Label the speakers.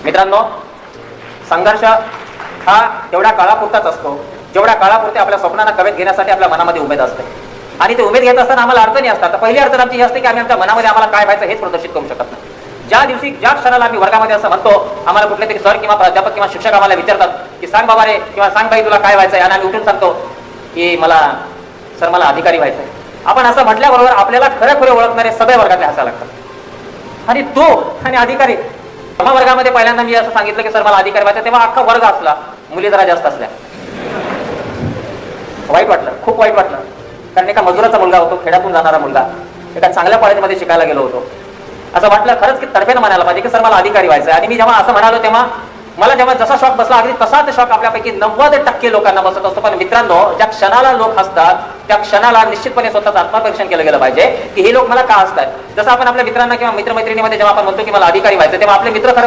Speaker 1: मित्रांनो, संघर्ष हा तेवढ्या काळापुरताच असतो जेवढ्या काळापुरते आपल्या स्वप्नांना कवेत घेण्यासाठी आपल्या मनामध्ये उमेद असते. आणि ते उमेद घेत असताना आम्हाला अडचणी असतात. तर पहिली अडचण आमची ही असते की आम्ही आमच्या मनामध्ये आम्हाला काय व्हायचं हेच प्रदर्शित करू शकत नाही. ज्या दिवशी ज्या क्षणाला आम्ही वर्गामध्ये असं म्हणतो, आम्हाला कुठले तरी सर किंवा प्राध्यापक किंवा शिक्षक आम्हाला विचारतात की सांग बाबा रे किंवा सांग बाई तुला काय व्हायचंय, आणि आम्ही उठून सांगतो की मला सर मला अधिकारी व्हायचंय. आपण असं म्हटल्याबरोबर आपल्याला खरे ओळखणारे सगळे वर्गातले हसायला लागतात. आणि तो आणि अधिकारी तेव्हा वर्गामध्ये पहिल्यांदा मी असं सांगितलं की सर मला अधिकारी व्हायचं, तेव्हा अख्खा वर्ग असला, मुली जरा जास्त असल्या. वाईट वाटलं, खूप वाईट वाटलं. कारण एका मजुराचा मुलगा होतो, खेड्यातून जाणारा मुलगा, एका चांगल्या कॉलेजमध्ये शिकायला गेलो होतो. असं वाटलं खरंच की तडफेनं म्हणायला पाहिजे की सर मला अधिकारी व्हायचं. आणि मी जेव्हा असं म्हणालो तेव्हा मला जेव्हा जसा शॉक बसला, अगदी तसाच शॉक आपल्यापैकी 90% लोकांना बसत असतो. पण मित्रांनो, ज्या क्षणाला लोक हसतात त्या क्षणाला निश्चितपणे स्वतःचं आत्मपरीक्षण केलं गेलं पाहिजे की हे लोक मला का हसतात. जसं आपण आपल्या मित्रांना किंवा मित्रमैत्रिणीमध्ये जेव्हा आपण म्हणतो की मला अधिकारी व्हायचं, तेव्हा आपले मित्र खरं